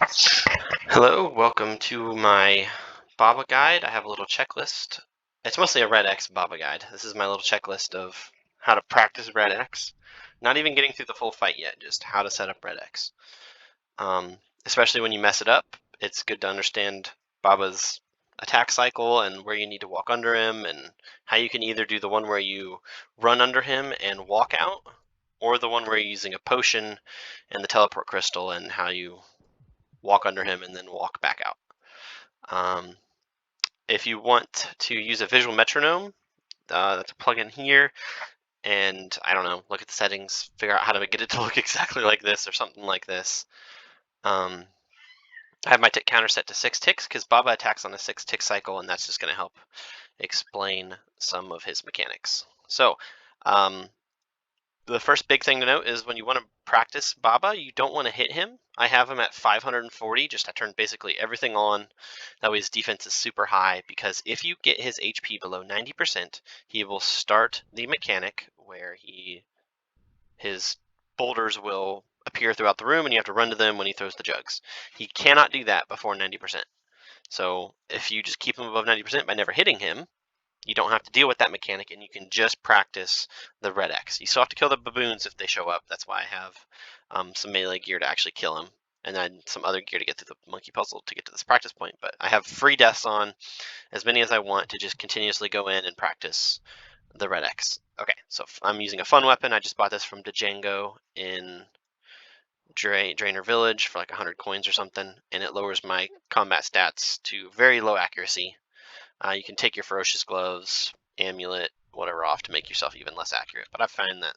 Hello, welcome to my Baba guide. I have a little checklist. It's mostly a redx Baba guide. This is my little checklist of how to practice redx. Not even getting through the full fight yet, just how to set up redx. Especially when you mess it up, it's good to understand Baba's attack cycle and where you need to walk under him, and how you can either do the one where you run under him and walk out, or the one where you're using a potion and the teleport crystal, and how you walk under him and then walk back out. If you want to use a visual metronome, that's a plugin here, and I don't know, look at the settings, figure out how to get it to look exactly like this or something like this. I have my tick counter set to 6 ticks because Baba attacks on a 6 tick cycle, and that's just going to help explain some of his mechanics. So, the first big thing to note is when you want to practice Baba, you don't want to hit him. I have him at 540, just I turned basically everything on. That way his defense is super high, because if you get his HP below 90%, he will start the mechanic where his boulders will appear throughout the room and you have to run to them when he throws the jugs. He cannot do that before 90%. So if you just keep him above 90% by never hitting him, you don't have to deal with that mechanic, and you can just practice the redx. You still have to kill the baboons if they show up. That's why I have some melee gear to actually kill him, and then some other gear to get through the monkey puzzle to get to this practice point. But I have free deaths on, as many as I want, to just continuously go in and practice the redx. Okay, so I'm using a fun weapon. I just bought this from Django in Drainer Village for like 100 coins or something, and it lowers my combat stats to very low accuracy. You can take your Ferocious Gloves, Amulet, whatever off to make yourself even less accurate. But I find that,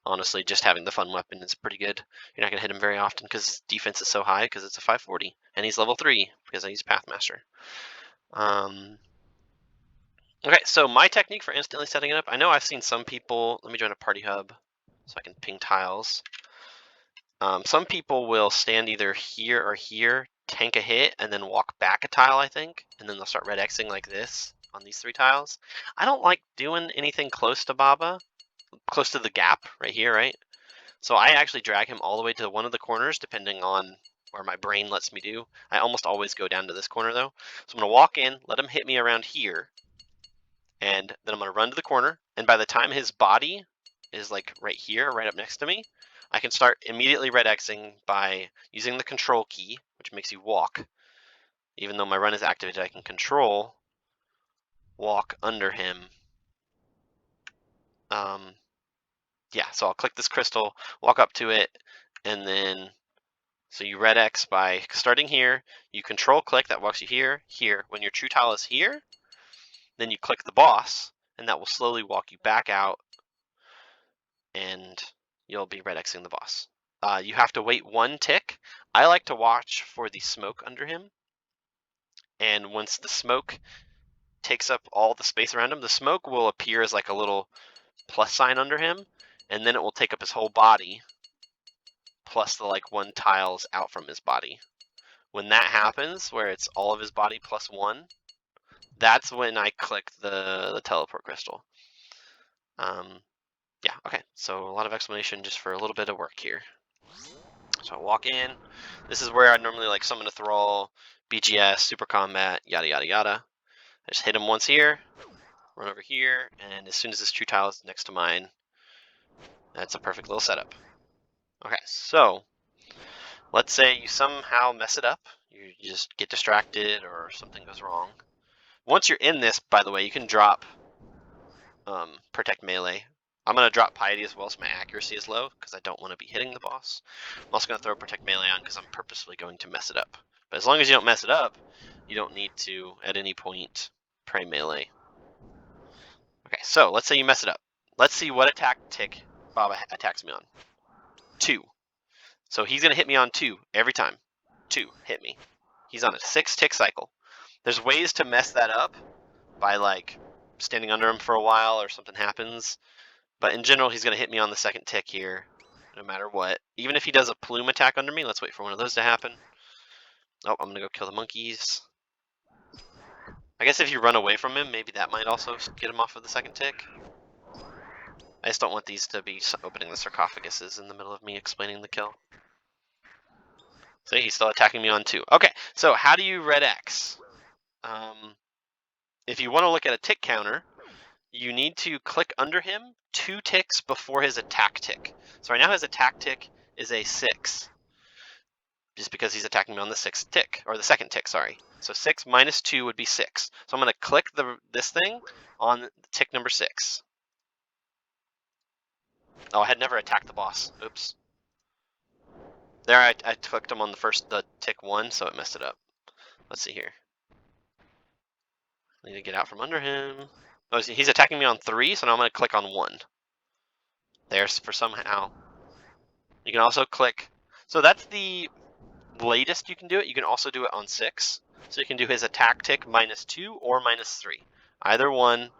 honestly, just having the fun weapon is pretty good. You're not going to hit him very often because his defense is so high, because it's a 540. And he's level 3 because I use Pathmaster. Okay, so my technique for instantly setting it up, I know I've seen some people, let me join a party hub so I can ping tiles. Some people will stand either here or here, tank a hit, and then walk back a tile, I think, and then they'll start red Xing like this on these 3 tiles. I don't like doing anything close to Baba, close to the gap right here, right? So I actually drag him all the way to one of the corners, depending on where my brain lets me do. I almost always go down to this corner, though. So I'm going to walk in, let him hit me around here, and then I'm going to run to the corner, and by the time his body is like right here, right up next to me, I can start immediately red Xing by using the control key, which makes you walk. Even though my run is activated, I can control walk under him. Yeah, so I'll click this crystal, walk up to it, and then, so you red X by starting here, you control click, that walks you here, here. When your true tile is here, then you click the boss, and that will slowly walk you back out, and you'll be red Xing the boss. You have to wait 1 tick. I like to watch for the smoke under him, and once the smoke takes up all the space around him, the smoke will appear as like a little plus sign under him, and then it will take up his whole body, plus the like 1 tiles out from his body. When that happens, where it's all of his body plus 1, that's when I click the teleport crystal. Yeah, okay, so a lot of explanation just for a little bit of work here. So I walk in. This is where I normally like summon a Thrall, BGS, Super Combat, yada yada yada. I just hit him once here, run over here, and as soon as this true tile is next to mine, that's a perfect little setup. Okay, so let's say you somehow mess it up. You just get distracted or something goes wrong. Once you're in this, by the way, you can drop Protect Melee. I'm going to drop Piety as well, so my accuracy is low, because I don't want to be hitting the boss. I'm also going to throw Protect Melee on, because I'm purposefully going to mess it up. But as long as you don't mess it up, you don't need to, at any point, pray Melee. Okay, so let's say you mess it up. Let's see what attack tick Baba attacks me on. 2. So he's going to hit me on 2 every time. 2, hit me. He's on a 6 tick cycle. There's ways to mess that up by like standing under him for a while or something happens. But in general, he's going to hit me on the 2nd tick here, no matter what. Even if he does a plume attack under me, let's wait for one of those to happen. Oh, I'm going to go kill the monkeys. I guess if you run away from him, maybe that might also get him off of the 2nd tick. I just don't want these to be opening the sarcophaguses in the middle of me explaining the kill. See, he's still attacking me on 2. Okay, so how do you red X? If you want to look at a tick counter, you need to click under him 2 ticks before his attack tick. So right now his attack tick is a 6, just because he's attacking me on the 6th tick, or the 2nd tick, sorry. So 6 minus 2 would be 6. So I'm going to click this thing on tick number 6. Oh, I had never attacked the boss. Oops. There, I clicked him on the tick 1, so it messed it up. Let's see here. I need to get out from under him. Oh, he's attacking me on 3, so now I'm going to click on 1. There's for somehow. You can also click. So that's the latest you can do it. You can also do it on 6. So you can do his attack tick minus 2 or minus 3. Either one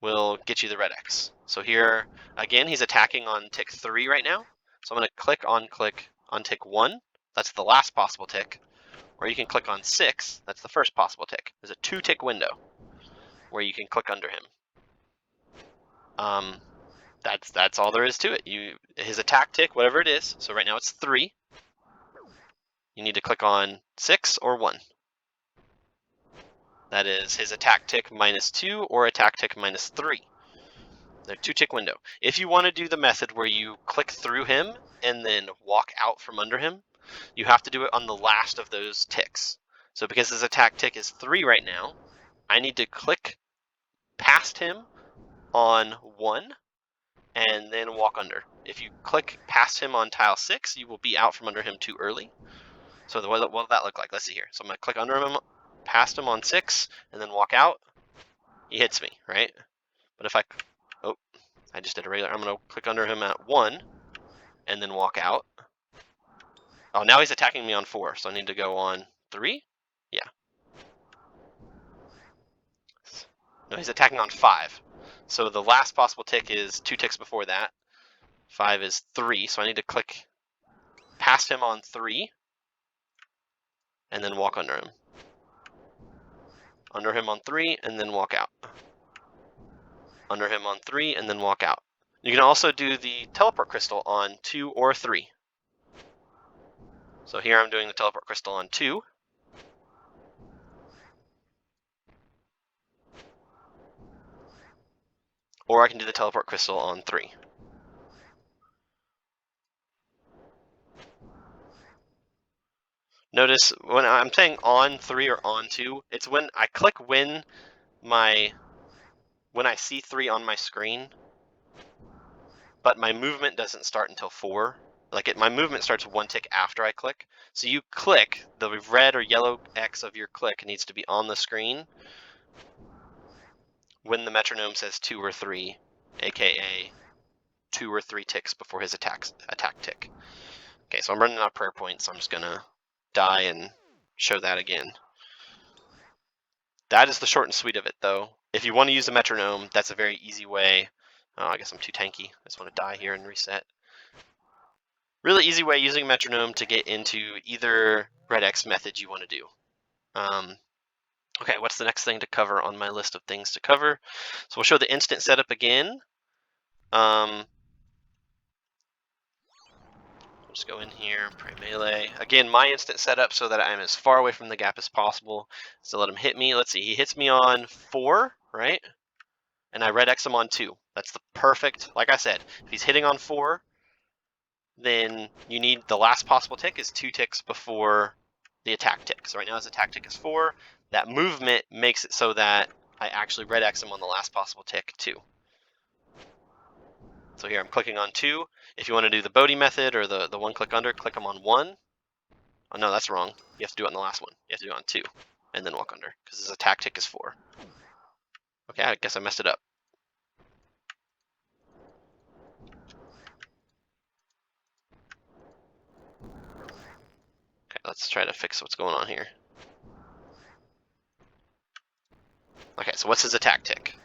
will get you the red X. So here, again, he's attacking on tick 3 right now. So I'm going to click on tick 1. That's the last possible tick. Or you can click on 6. That's the first possible tick. There's a 2-tick window where you can click under him. That's all there is to it. His attack tick, whatever it is. So right now it's 3. You need to click on 6 or 1. That is his attack tick minus 2 or attack tick minus 3. They're 2-tick window. If you want to do the method where you click through him and then walk out from under him, you have to do it on the last of those ticks. So because his attack tick is 3 right now, I need to click past him on 1 and then walk under. If you click past him on tile 6, you will be out from under him too early. So what will that look like? Let's see here. So I'm going to click under him, past him on 6, and then walk out. He hits me, right? But if I just did a regular. I'm going to click under him at 1, and then walk out. Oh, now he's attacking me on 4, so I need to go on 3? Yeah. No, he's attacking on 5. So the last possible tick is 2 ticks before that. 5 is 3, so I need to click past him on 3, and then walk under him. Under him on 3, and then walk out. Under him on 3, and then walk out. You can also do the teleport crystal on 2 or 3. So here I'm doing the teleport crystal on 2. Or I can do the teleport crystal on 3. Notice when I'm saying on 3 or on 2, it's when I click when I see 3 on my screen, but my movement doesn't start until 4. My movement starts 1 tick after I click. So you click, the red or yellow X of your click needs to be on the screen when the metronome says 2 or 3, aka 2 or 3 ticks before his attack tick. Okay, so I'm running out of prayer points, so I'm just gonna die and show that again. That is the short and sweet of it, though. If you want to use a metronome, that's a very easy way. Oh, I guess I'm too tanky. I just want to die here and reset. Really easy way using metronome to get into either redx method you want to do. Okay, what's the next thing to cover on my list of things to cover? So we'll show the instant setup again. We'll just go in here, pray melee. Again, my instant setup so that I'm as far away from the gap as possible. So let him hit me. Let's see, he hits me on 4, right? And I red X him on 2. That's the perfect, like I said, if he's hitting on 4, then you need the last possible tick is 2 ticks before the attack tick. So right now his attack tick is 4. That movement makes it so that I actually red X him on the last possible tick too. So here I'm clicking on 2. If you want to do the Bodhi method or the one click under, click him on 1. Oh no, that's wrong. You have to do it on the last one. You have to do it on 2 and then walk under because his attack tick is 4. Okay, I guess I messed it up. Okay, let's try to fix what's going on here. Okay, so what's his attack tick?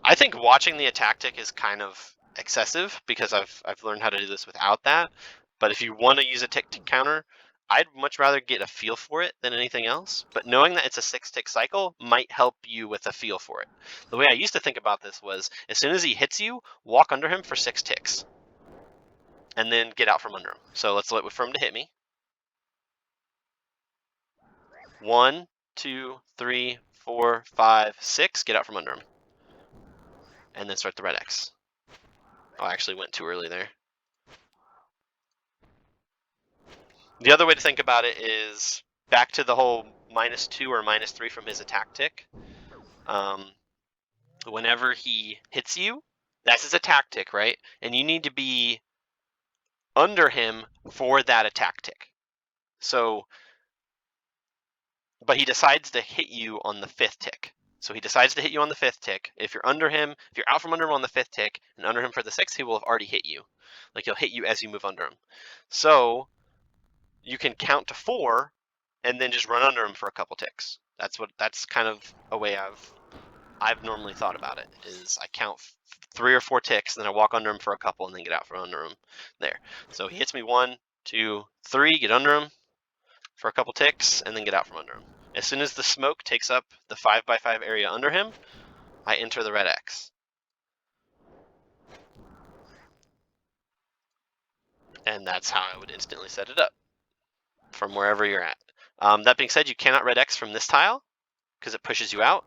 I think watching the attack tick is kind of excessive because I've learned how to do this without that. But if you want to use a tick counter, I'd much rather get a feel for it than anything else. But knowing that it's a 6-tick cycle might help you with a feel for it. The way I used to think about this was, as soon as he hits you, walk under him for 6 ticks. and then get out from under him. So let's wait for him to hit me. 1, 2, 3, 4, 5, 6. Get out from under him. And then start the red X. Oh, I actually went too early there. The other way to think about it is back to the whole -2 or -3 from his attack tick. Whenever he hits you, that's his attack tick, right? And you need to be under him for that attack tick. So, but he decides to hit you on the 5th tick. So he decides to hit you on the 5th tick. If you're under him, if you're out from under him on the 5th tick and under him for the 6th, he will have already hit you. Like he'll hit you as you move under him. So you can count to 4 and then just run under him for a couple ticks. That's kind of a way I've normally thought about it, is I count 3 or 4 ticks, then I walk under him for a couple and then get out from under him there. So he hits me 1, 2, 3, get under him for a couple ticks and then get out from under him. As soon as the smoke takes up the 5x5 area under him, I enter the red X. And that's how I would instantly set it up from wherever you're at. That being said, you cannot red X from this tile because it pushes you out.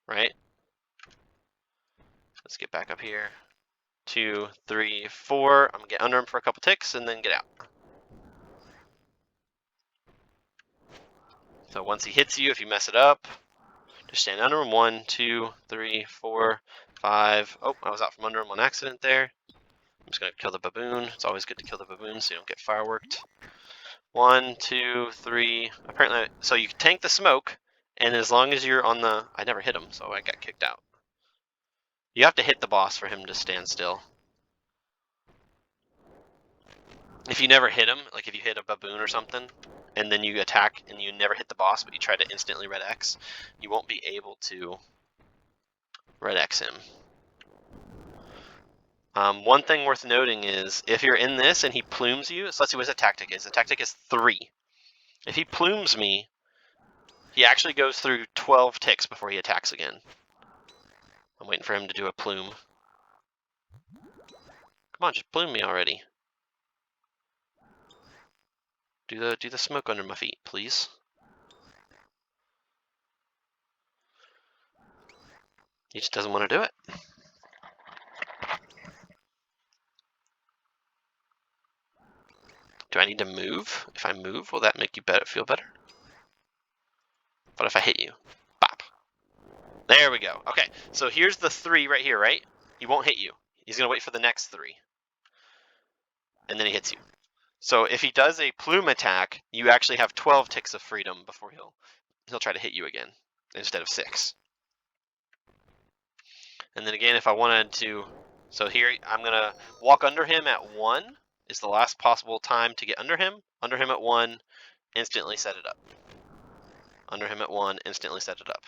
Right? Let's get back up here. 2, 3, 4. I'm gonna get under him for a couple ticks and then get out. So once he hits you, if you mess it up, just stand under him. 1, 2, 3, 4, 5. Oh, I was out from under him on accident there. I'm just gonna kill the baboon. It's always good to kill the baboon so you don't get fireworked. 1, 2, 3. Apparently, so you tank the smoke, and as long as you're on the, I never hit him, so I got kicked out. You have to hit the boss for him to stand still. If you never hit him, like if you hit a baboon or something, and then you attack and you never hit the boss, but you try to instantly red X, you won't be able to red X him. One thing worth noting is if you're in this and he plumes you, so let's see what his attack tick is. The attack tick is 3. If he plumes me, he actually goes through 12 ticks before he attacks again. I'm waiting for him to do a plume. Come on, just plume me already. Do the smoke under my feet, please. He just doesn't want to do it. Do I need to move? If I move, will that make you feel better? But if I hit you, bop. There we go. Okay, so here's the 3 right here, right? He won't hit you. He's gonna wait for the next 3. And then he hits you. So if he does a plume attack, you actually have 12 ticks of freedom before he'll try to hit you again, instead of 6. And then again, if I wanted to, so here I'm gonna walk under him at 1, is the last possible time to get under him at 1, instantly set it up. Under him at 1, instantly set it up.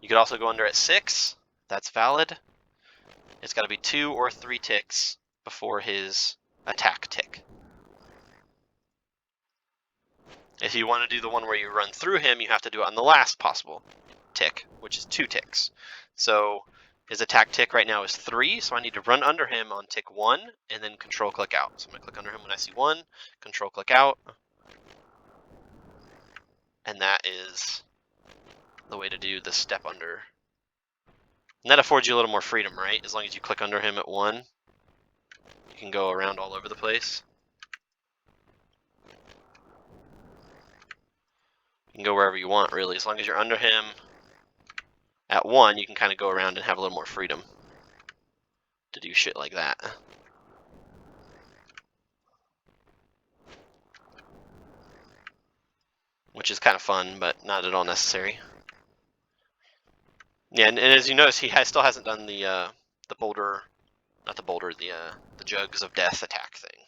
You could also go under at 6, that's valid. It's gotta be 2 or 3 ticks before his attack tick. If you want to do the one where you run through him, you have to do it on the last possible tick, which is 2 ticks. So his attack tick right now is 3, so I need to run under him on tick 1 and then control click out. So I'm going to click under him when I see 1, control click out. And that is the way to do the step under. And that affords you a little more freedom, right? As long as you click under him at 1, you can go around all over the place. You can go wherever you want, really. As long as you're under him at 1, you can kind of go around and have a little more freedom to do shit like that. Which is kind of fun, but not at all necessary. Yeah, and as you notice, he still hasn't done the boulder, not the boulder, the jugs of death attack thing.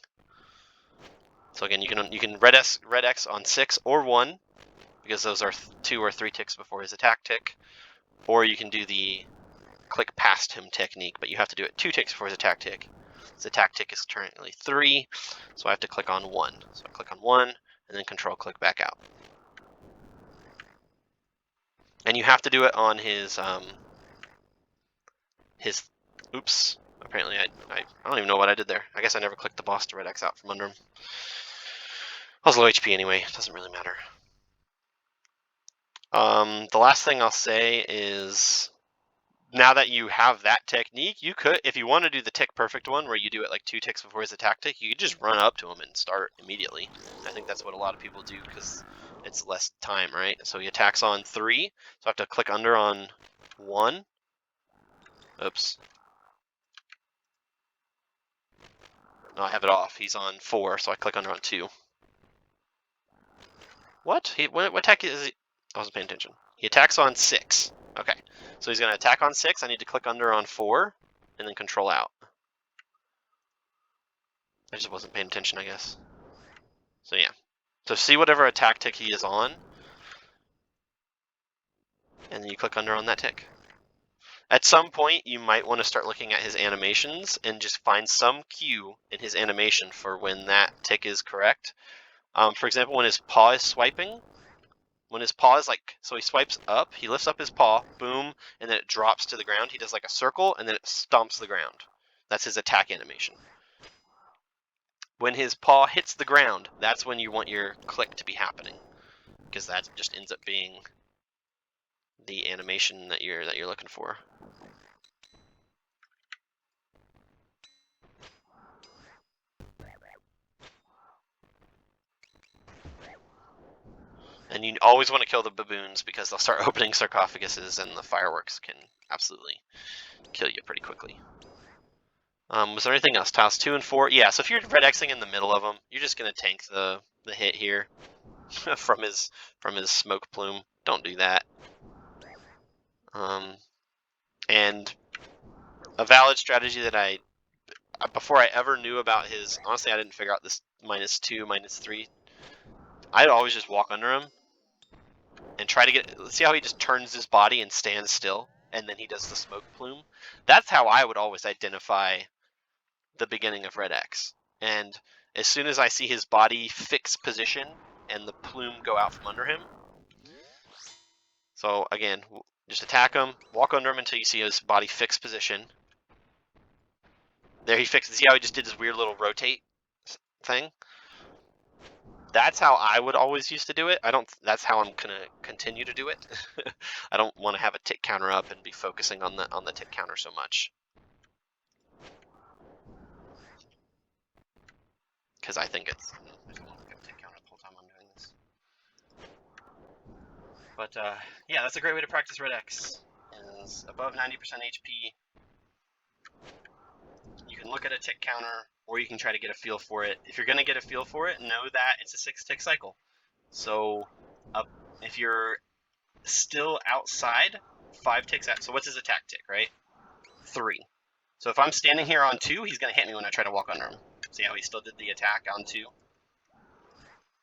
So again, you can red X on 6 or 1, because those are 2 or 3 ticks before his attack tick, or you can do the click past him technique, but you have to do it 2 ticks before his attack tick. His attack tick is currently 3, so I have to click on 1. So I click on 1 and then control click back out. And you have to do it on his oops, Apparently, I don't even know what I did there. I guess I never clicked the boss to red X out from under him. I was low HP anyway. It doesn't really matter. The last thing I'll say is, now that you have that technique, you could, if you want to do the tick perfect one, where you do it like 2 ticks before his attack tick, you could just run up to him and start immediately. I think that's what a lot of people do because it's less time, right? So he attacks on 3, so I have to click under on 1. Oops. No, I have it off. He's on 4, so I click under on 2. What? What attack is he? I wasn't paying attention. He attacks on 6. Okay, so he's going to attack on 6. I need to click under on 4, and then control out. I just wasn't paying attention, I guess. So yeah. So see whatever attack tick he is on, and then you click under on that tick. At some point, you might want to start looking at his animations and just find some cue in his animation for when that tick is correct. For example, when his paw is swiping, when his paw is like, so he swipes up, he lifts up his paw, boom, and then it drops to the ground. He does like a circle, and then it stomps the ground. That's his attack animation. When his paw hits the ground, that's when you want your click to be happening, because that just ends up being the animation that you're looking for. And you always want to kill the baboons because they'll start opening sarcophaguses, and the fireworks can absolutely kill you pretty quickly. Was there anything else? Tiles 2 and 4? Yeah, so if you're red Xing in the middle of them, you're just gonna tank the hit here from his smoke plume. Don't do that. And a valid strategy that before I ever knew about his, honestly, I didn't figure out this -2, -3. I'd always just walk under him and try to get, see how he just turns his body and stands still, and then he does the smoke plume. That's how I would always identify the beginning of red X. And as soon as I see his body fix position and the plume go out from under him, so again, just attack him, walk under him until you see his body fix position. There he fixed. See how he just did his weird little rotate thing? That's how I would always used to do it. That's how I'm gonna continue to do it. I don't want to have a tick counter up and be focusing on the tick counter so much, because I think it's, I don't want to have a tick counter the whole time I'm doing this. But yeah, that's a great way to practice red X. Is above 90% HP. You can look at a tick counter, or you can try to get a feel for it. If you're going to get a feel for it, know that it's a 6 tick cycle. So if you're still outside 5 ticks out, so what's his attack tick, right? 3. So if I'm standing here on 2, he's going to hit me when I try to walk under him. See how he still did the attack on 2?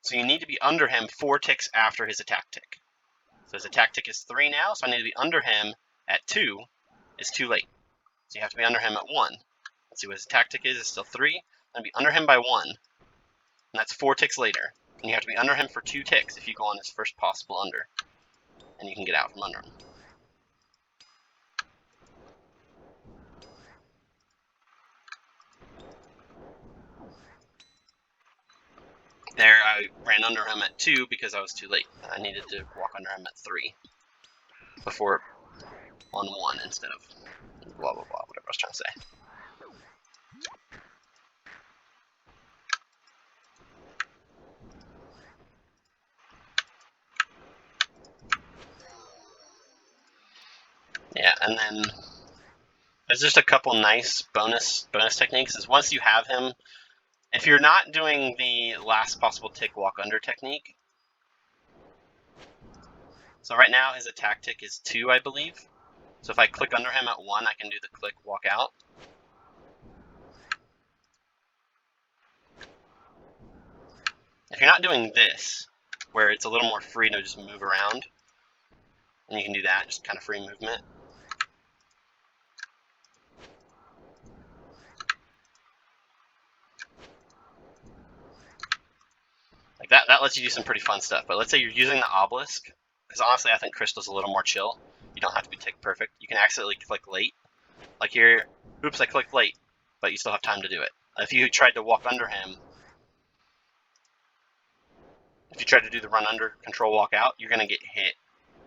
So you need to be under him 4 ticks after his attack tick. So his attack tick is 3 now, so I need to be under him at 2. It's too late. So you have to be under him at 1. Let's see what his attack tick is. It's still 3. I'm going to be under him by 1. And that's 4 ticks later. And you have to be under him for 2 ticks if you go on his first possible under. And you can get out from under him. There, I ran under him at 2 because I was too late. I needed to walk under him at 3 before on 1 instead of blah, blah, blah, whatever I was trying to say. Yeah, and then there's just a couple nice bonus techniques. Is once you have him, if you're not doing the last possible tick walk under technique, so right now his attack tick is 2, I believe. So if I click under him at 1, I can do the click walk out. If you're not doing this, where it's a little more free to just move around, and you can do that, just kind of free movement. Like that lets you do some pretty fun stuff. But let's say you're using the obelisk, because honestly I think Crystal's a little more chill. You don't have to be tick perfect. You can accidentally click late. Like here, Oops, I clicked late, but you still have time to do it. If you tried to walk under him, if you tried to do the run under, control walk out, you're going to get hit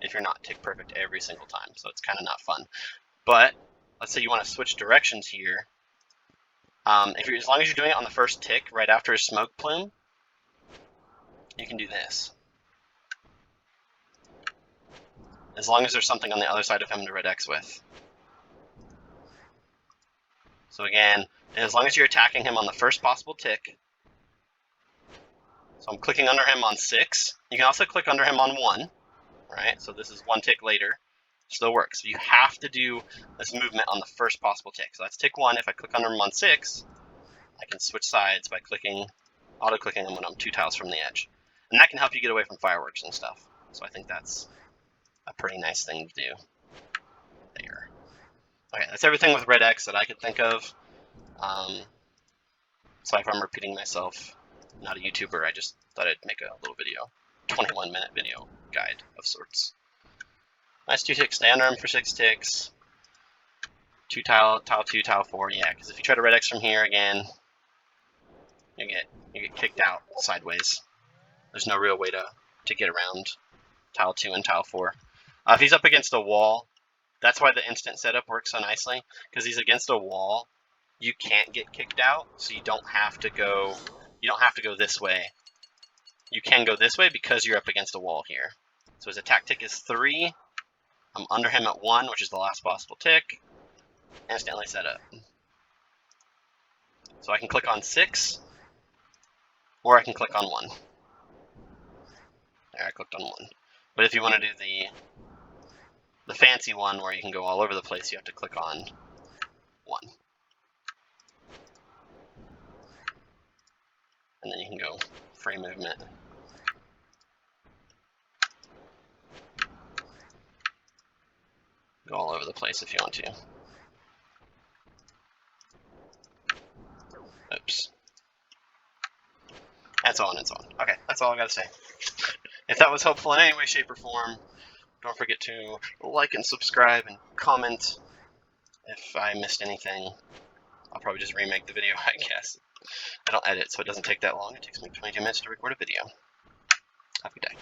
if you're not tick perfect every single time, so it's kind of not fun. But let's say you want to switch directions here. As long as you're doing it on the first tick right after his smoke plume, you can do this. As long as there's something on the other side of him to redx with. So again, as long as you're attacking him on the first possible tick. So I'm clicking under him on 6. You can also click under him on 1, right? So this is 1 tick later. Still works. You have to do this movement on the first possible tick. So that's tick 1. If I click under him on 6, I can switch sides by auto-clicking him when I'm 2 tiles from the edge. And that can help you get away from fireworks and stuff. So I think that's a pretty nice thing to do there. Okay, that's everything with redx that I could think of. Sorry if I'm repeating myself. Not a YouTuber, I just thought I'd make a little video. 21-minute video guide of sorts. Nice 2 ticks, stay under him for 6 ticks. 2 tile 2, tile 4, yeah, because if you try to redx from here again, you get kicked out sideways. There's no real way to get around tile 2 and tile 4. If he's up against a wall, that's why the instant setup works so nicely, because he's against a wall, you can't get kicked out, so you don't have to go this way. You can go this way because you're up against a wall here. So his attack tick is 3. I'm under him at 1, which is the last possible tick. Instantly set up. So I can click on 6, or I can click on 1. There, I clicked on 1. But if you want to do the fancy one where you can go all over the place, you have to click on 1. And then you can go free movement. Go all over the place if you want to. Oops. And so on and so on. Okay, that's all I gotta say. If that was helpful in any way, shape, or form, don't forget to like and subscribe and comment. If I missed anything, I'll probably just remake the video, I guess. I don't edit, so it doesn't take that long. It takes me 22 minutes to record a video. Have a good day.